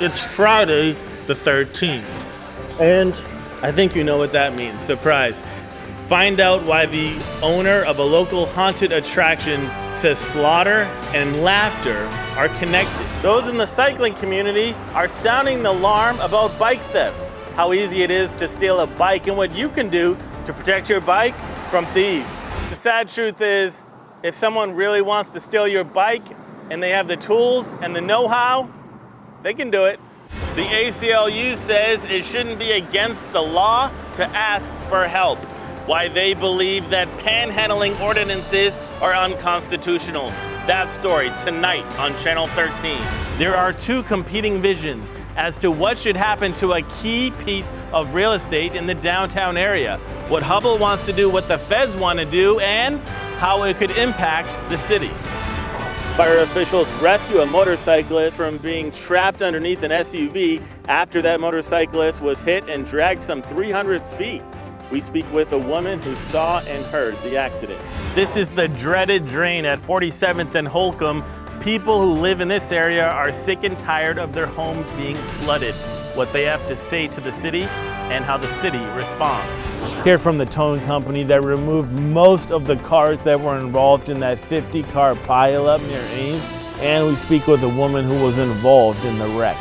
It's Friday the 13th. And I think you know what that means. Surprise. Find out why the owner of a local haunted attraction says slaughter and laughter are connected. Those in the cycling community are sounding the alarm about bike thefts, how easy it is to steal a bike and what you can do to protect your bike from thieves. The sad truth is, if someone really wants to steal your bike and they have the tools and the know-how, they can do it. The ACLU says it shouldn't be against the law to ask for help. Why they believe that panhandling ordinances are unconstitutional. That story tonight on Channel 13. There are two competing visions as to what should happen to a key piece of real estate in the downtown area. What Hubble wants to do, what the feds want to do, and how it could impact the city. Fire officials rescue a motorcyclist from being trapped underneath an SUV after that motorcyclist was hit and dragged some 300 feet. We speak with a woman who saw and heard the accident. This is the dreaded drain at 47th and Holcomb. People who live in this area are sick and tired of their homes being flooded. What they have to say to the city and how the city responds. Hear from the towing company that removed most of the cars that were involved in that 50-car pileup near Ames. And we speak with a woman who was involved in the wreck.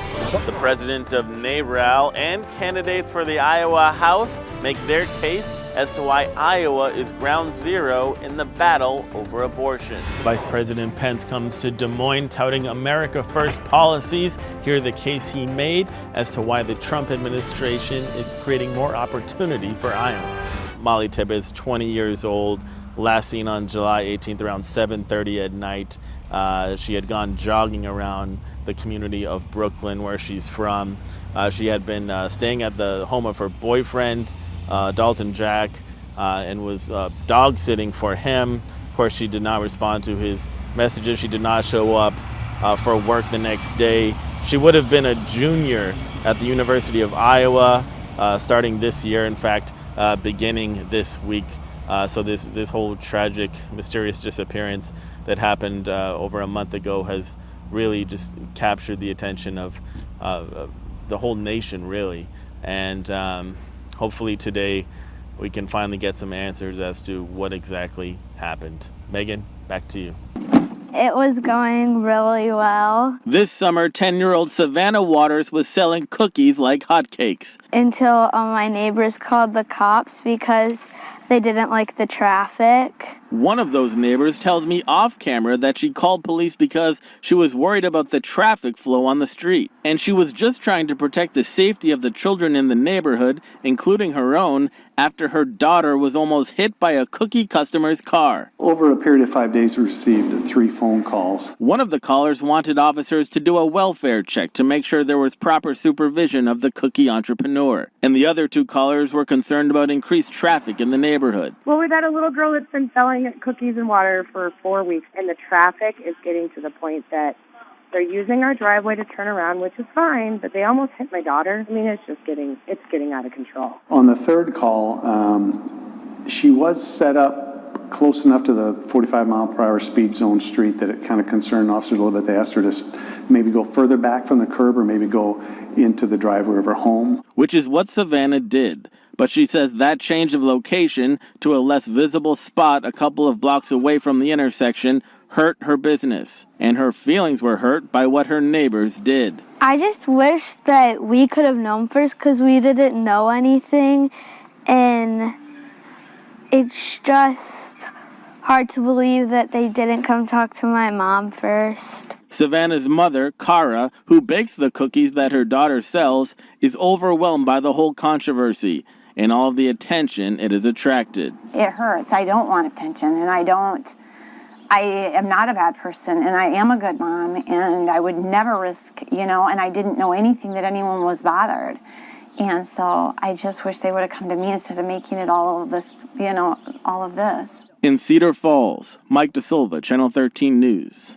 The president of NARAL and candidates for the Iowa House make their case as to why Iowa is ground zero in the battle over abortion. Vice President Pence comes to Des Moines touting America First policies. Hear the case he made as to why the Trump administration is creating more opportunity for Iowans. Molly Tibbetts, 20 years old, last seen on July 18th around 7:30 at night. She had gone jogging around the community of Brooklyn, where she's from. She had been staying at the home of her boyfriend, Dalton Jack, and was dog sitting for him. Of course, she did not respond to his messages. She did not show up for work the next day. She would have been a junior at the University of Iowa starting this year, in fact, beginning this week. So this whole tragic, mysterious disappearance that happened over a month ago has really just captured the attention of the whole nation, really. And hopefully today we can finally get some answers as to what exactly happened. Megan, back to you. It was going really well. This summer, 10-year-old Savannah Waters was selling cookies like hotcakes. Until my neighbors called the cops because they didn't like the traffic. One of those neighbors tells me off camera that she called police because she was worried about the traffic flow on the street. And she was just trying to protect the safety of the children in the neighborhood, including her own, after her daughter was almost hit by a cookie customer's car. Over a period of 5 days, we received 3 phone calls. One of the callers wanted officers to do a welfare check to make sure there was proper supervision of the cookie entrepreneur. And the other 2 callers were concerned about increased traffic in the neighborhood. Well, we've had a little girl that's been selling cookies and water for 4 weeks, and the traffic is getting to the point that they're using our driveway to turn around, which is fine, but they almost hit my daughter. I mean, it's getting out of control. On the 3rd call, she was set up close enough to the 45-mile-per-hour speed zone street that it kind of concerned officers a little bit. They asked her to maybe go further back from the curb or maybe go into the driveway of her home. Which is what Savannah did. But she says that change of location to a less visible spot a couple of blocks away from the intersection hurt her business. And her feelings were hurt by what her neighbors did. I just wish that we could have known first because we didn't know anything. And it's just hard to believe that they didn't come talk to my mom first. Savannah's mother, Cara, who bakes the cookies that her daughter sells, is overwhelmed by the whole controversy and all of the attention it has attracted. It hurts. I don't want attention, and I am not a bad person, and I am a good mom, and I would never risk, and I didn't know anything that anyone was bothered. And so I just wish they would have come to me instead of making it all of this, all of this. In Cedar Falls, Mike DaSilva, Channel 13 News.